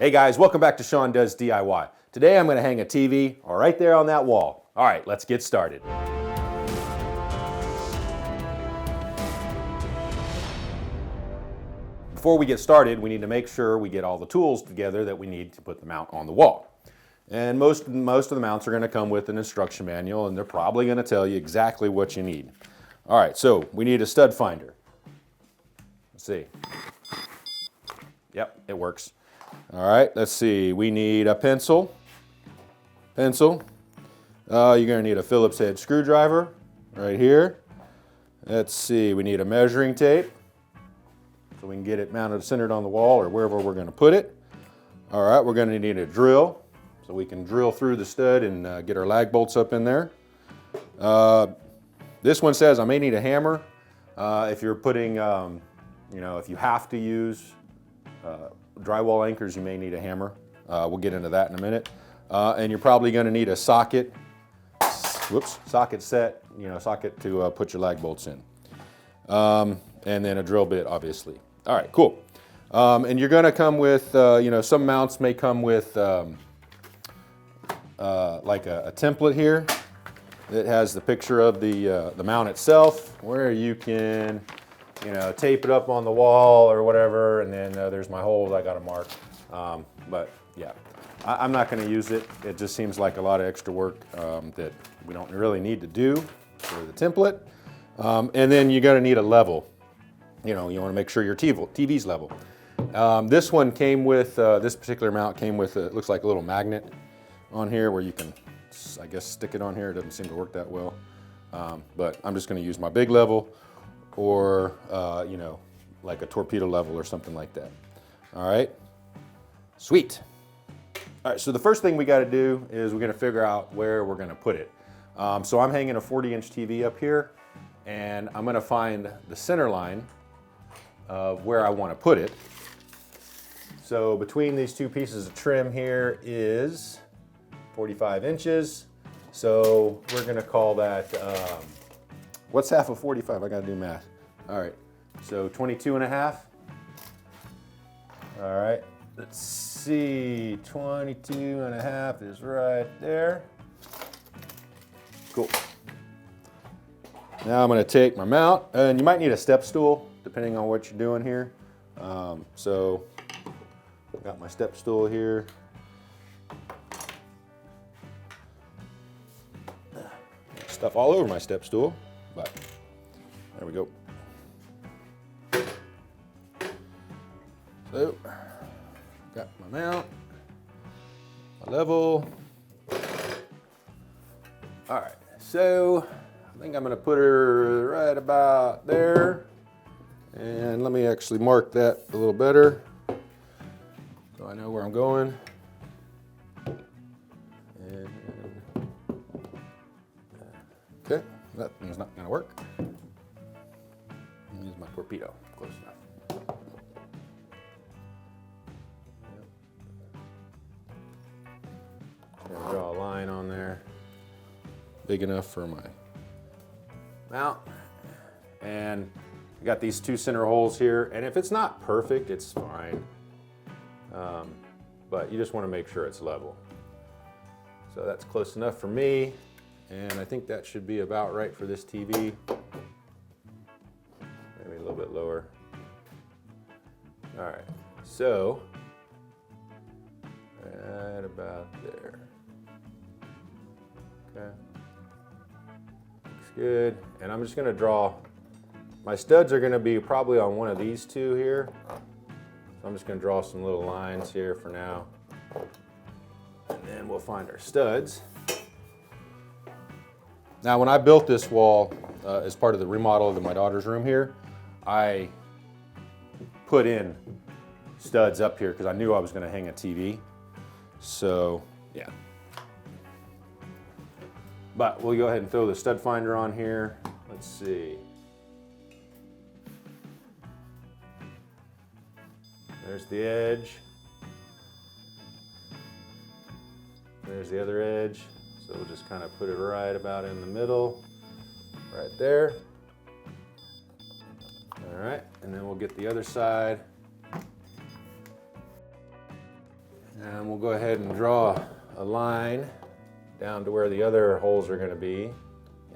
Hey guys, welcome back to Sean Does DIY. Today I'm going to hang a TV right there on that wall. All right, let's get started. Before we get started, we need to make sure we get all the tools together that we need to put the mount on the wall. And most of the mounts are going to come with an instruction manual, and they're probably going to tell you exactly what you need. All right, so we need a stud finder. Let's see. Yep, it works. All right, let's see. We need a pencil. You're going to need a Phillips head screwdriver right here. Let's see. We need a measuring tape so we can get it mounted centered on the wall or wherever we're going to put it. All right, we're going to need a drill so we can drill through the stud and get our lag bolts up in there. This one says I may need a hammer. If you're putting, if you have to use drywall anchors, you may need a hammer. We'll get into that in a minute. And you're probably going to need a socket, socket set, socket to put your lag bolts in. And then a drill bit, obviously. All right, cool. And you're going to come with, some mounts may come with like a template here that has the picture of the mount itself, where you can tape it up on the wall or whatever, and then there's my holes I got to mark. But yeah, I'm not going to use it. It just seems like a lot of extra work that we don't really need to do for the template. And then you're going to need a level. You want to make sure your TV's level. This one came with, this particular mount came with, it looks like a little magnet on here where you can, I guess, stick it on here. It doesn't seem to work that well. But I'm just going to use my big level, or like a torpedo level or something like that. All right, sweet. All right, so the first thing we got to do is we're going to figure out where we're going to put it. So I'm hanging a 40-inch TV up here, and I'm going to find the center line of where I want to put it. So between these two pieces of trim here is 45 inches. So we're going to call that, what's half of 45? I got to do math. All right, so 22 and a half. All right, let's see, 22 and a half is right there. Cool. Now I'm going to take my mount, and you might need a step stool depending on what you're doing here. So I've got my step stool here. Stuff all over my step stool, but there we go. So, got my mount, my level. All right, so I think I'm gonna put her right about there. And let me actually mark that a little better so I know where I'm going. Okay, that thing's not going to work. Use my torpedo, close enough. Yep. Draw a line on there, big enough for my mount. And I got these two center holes here, and if it's not perfect, it's fine. But you just want to make sure it's level. So that's close enough for me. And I think that should be about right for this TV. Maybe a little bit lower. All right, so right about there. Okay, looks good. And I'm just gonna draw, my studs are gonna be probably on one of these two here. So I'm just gonna draw some little lines here for now. And then we'll find our studs. Now, when I built this wall as part of the remodel of my daughter's room here, I put in studs up here because I knew I was going to hang a TV. So, yeah. But we'll go ahead and throw the stud finder on here. Let's see. There's the edge. There's the other edge. So we'll just kind of put it right about in the middle, right there. All right, and then we'll get the other side. And we'll go ahead and draw a line down to where the other holes are going to be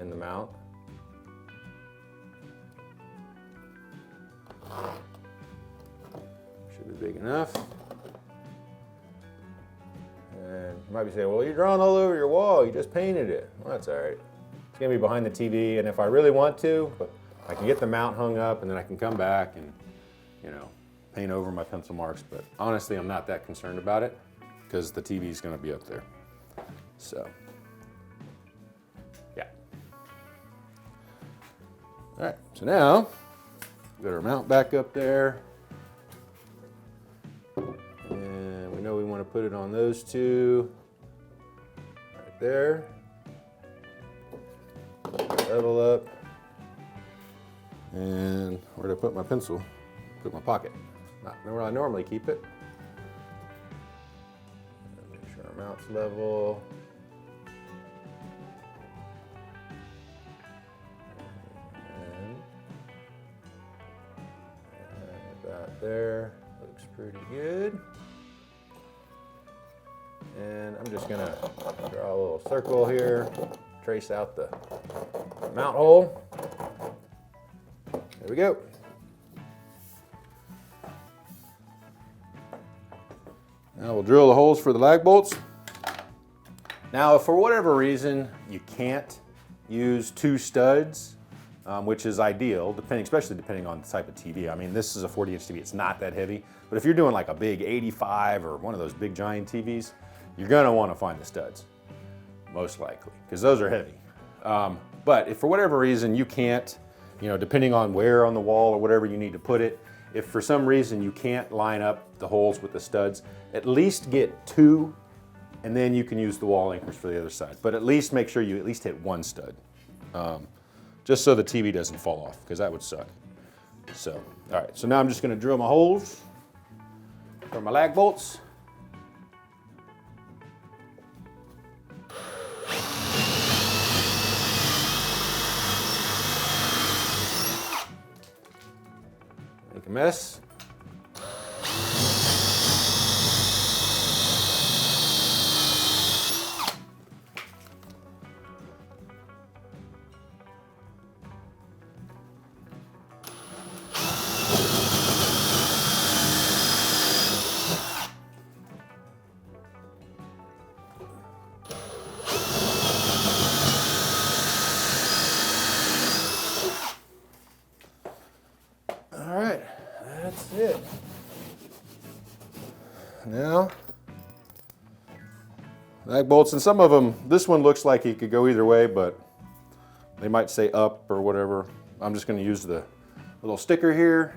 in the mount. Should be big enough. And you might be saying, well, you're drawing all over your wall, you just painted it. Well, that's all right. It's going to be behind the TV, and if I really want to, but I can get the mount hung up and then I can come back and, you know, paint over my pencil marks. But honestly, I'm not that concerned about it because the TV is going to be up there. So, yeah. All right, so now, we've got our mount back up there. And we know we want to put it on those two, right there. Level up. And where did I put my pencil? Put my pocket. Not where I normally keep it. Make sure our mount's level. And about there. Looks pretty good. And I'm just gonna draw a little circle here, trace out the mount hole. There we go. Now we'll drill the holes for the lag bolts. Now, if for whatever reason you can't use 2 studs, which is ideal, especially depending on the type of TV. I mean, this is a 40-inch TV, it's not that heavy. But if you're doing like a big 85 or one of those big giant TVs, you're gonna wanna find the studs, most likely, because those are heavy. But if for whatever reason you can't, you know, depending on where on the wall or whatever you need to put it, if for some reason you can't line up the holes with the studs, at least get 2, and then you can use the wall anchors for the other side. But at least make sure you at least hit 1 stud, just so the TV doesn't fall off, because that would suck. So, all right, so now I'm just gonna drill my holes for my lag bolts. Make a mess. That's it. Now, lag bolts, and some of them, this one looks like it could go either way, but they might say up or whatever. I'm just going to use the little sticker here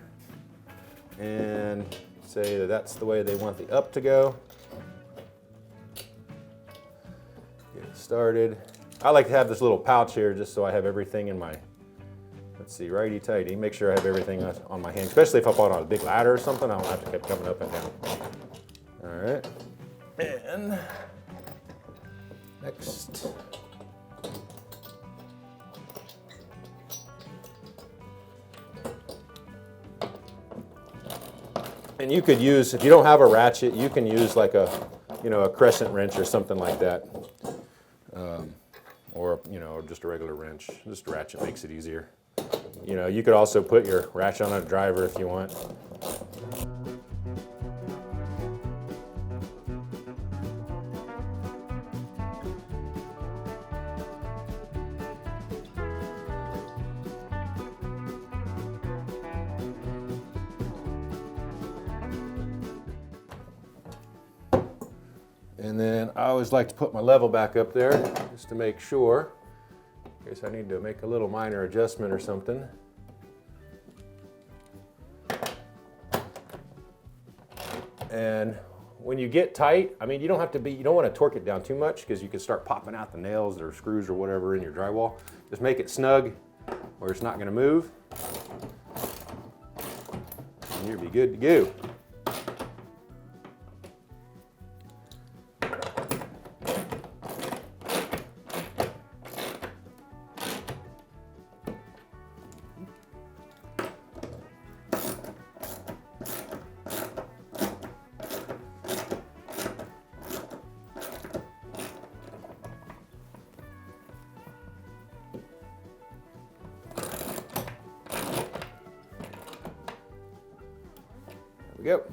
and say that that's the way they want the up to go. Get it started. I like to have this little pouch here just so I have everything in my, let's see, righty-tighty. Make sure I have everything on my hand, especially if I put on a big ladder or something, I don't have to keep coming up and down. All right, and next. And you could use, if you don't have a ratchet, you can use like a, you know, a crescent wrench or something like that. Or, you know, just a regular wrench. Just a ratchet makes it easier. You know, you could also put your ratchet on a driver if you want. And then I always like to put my level back up there just to make sure, in case I need to make a little minor adjustment or something. And when you get tight, I mean, you don't want to torque it down too much because you can start popping out the nails or screws or whatever in your drywall. Just make it snug where it's not going to move. And you'll be good to go. Yep.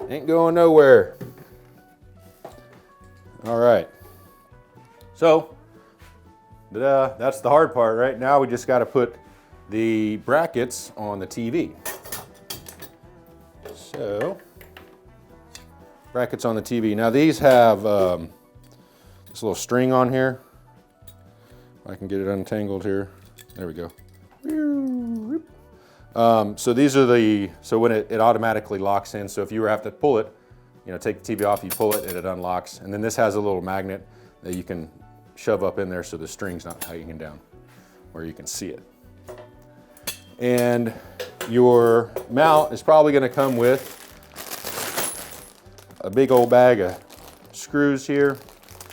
Ain't going nowhere. All right. So, that's the hard part, right? Now we just got to put the brackets on the TV. So, brackets on the TV. Now these have this little string on here. If I can get it untangled here. There we go. So these are so when it automatically locks in. So if you have to pull it, take the TV off, you pull it and it unlocks. And then this has a little magnet that you can shove up in there so the string's not hanging down where you can see it. And your mount is probably going to come with a big old bag of screws here,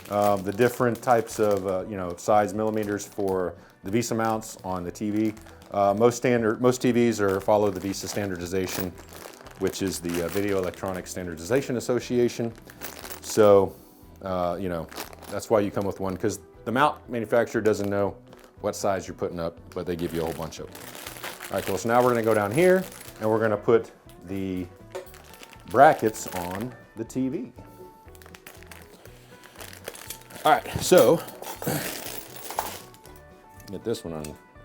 the different types of size millimeters for the VESA mounts on the TV. Most TVs follow the VESA standardization, which is the Video Electronics Standardization Association. So, that's why you come with one, because the mount manufacturer doesn't know what size you're putting up, but they give you a whole bunch of them. All right, cool. So now we're going to go down here and we're going to put the brackets on the TV. All right, so get this one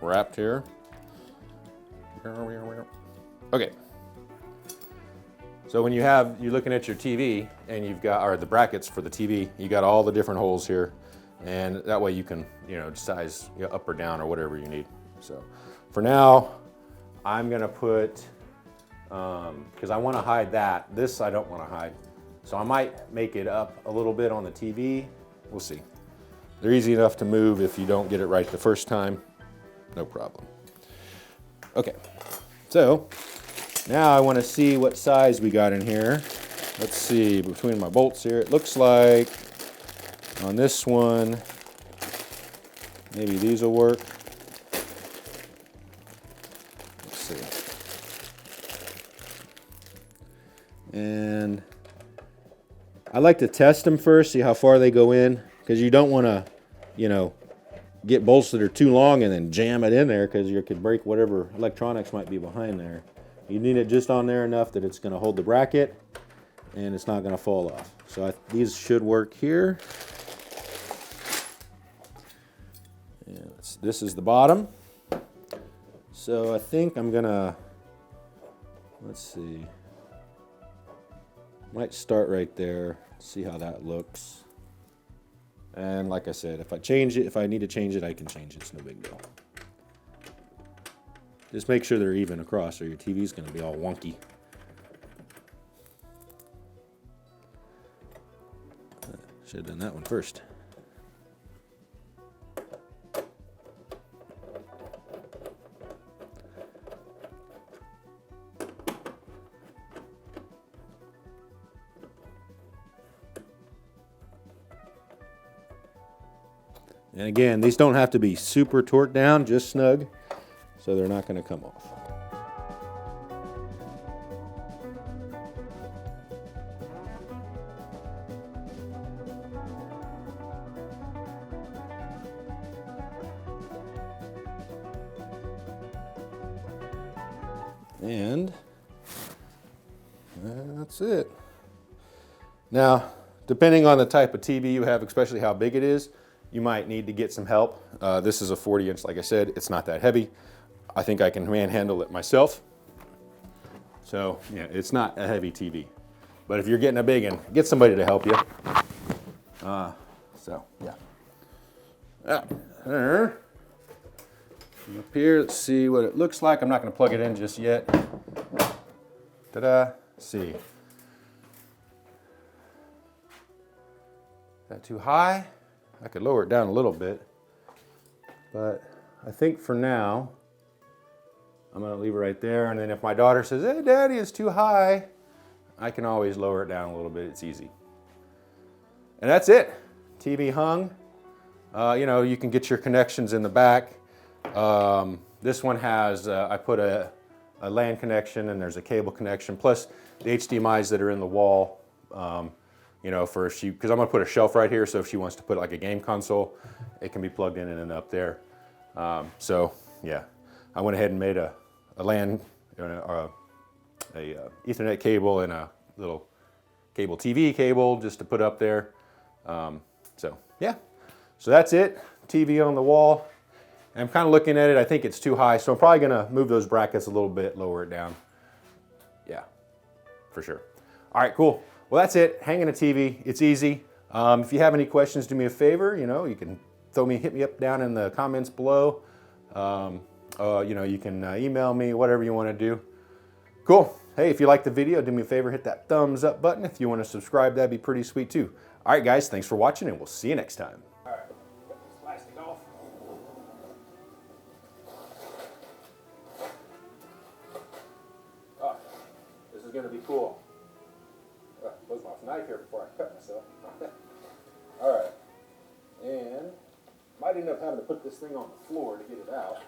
unwrapped here. Okay. So when you're looking at your TV and you've got, or the brackets for the TV, you got all the different holes here, and that way you can, size up or down or whatever you need. So for now, I'm gonna put, because I want to hide that. This I don't want to hide. So I might make it up a little bit on the TV. We'll see. They're easy enough to move if you don't get it right the first time. No problem. Okay, so now I want to see what size we got in here. Let's see, between my bolts here, it looks like on this one, maybe these will work. Let's see. And I like to test them first, see how far they go in, because you don't want to, get bolts that are too long and then jam it in there, because you could break whatever electronics might be behind there. You need it just on there enough that it's going to hold the bracket and it's not going to fall off. So these should work here. And this is the bottom. So I think I'm going to, let's see, might start right there, see how that looks. And like I said, if I need to change it, I can change it. It's no big deal. Just make sure they're even across or your TV's going to be all wonky. Should have done that one first. And again, these don't have to be super torqued down, just snug, so they're not going to come off. And that's it. Now, depending on the type of TV you have, especially how big it is, you might need to get some help. This is a 40-inch, like I said. It's not that heavy. I think I can manhandle it myself. So, yeah, it's not a heavy TV. But if you're getting a big one, get somebody to help you. So, yeah. There. Up here, let's see what it looks like. I'm not going to plug it in just yet. Ta-da. Let's see. Is that too high? I could lower it down a little bit, but I think for now, I'm gonna leave it right there. And then if my daughter says, hey, Daddy, it's too high, I can always lower it down a little bit. It's easy. And that's it. TV hung. You can get your connections in the back. This one has, I put a LAN connection and there's a cable connection, plus the HDMIs that are in the wall. For if because I'm going to put a shelf right here, so if she wants to put like a game console, it can be plugged in and up there. So yeah, I went ahead and made a LAN Ethernet cable and a little cable TV cable just to put up there. So yeah, so that's it. TV on the wall. I'm kind of looking at it. I think it's too high, so I'm probably gonna move those brackets a little bit, lower it down. Yeah, for sure. All right, cool. Well, that's it. Hanging a TV. It's easy. If you have any questions, do me a favor. You know, you can hit me up down in the comments below. You know, you can email me, whatever you want to do. Cool. Hey, if you like the video, do me a favor, hit that thumbs up button. If you want to subscribe, that'd be pretty sweet too. All right, guys, thanks for watching, and we'll see you next time. All right, put this plastic off. Oh, this is going to be cool. Close my knife here before I cut myself. All right, and might end up having to put this thing on the floor to get it out.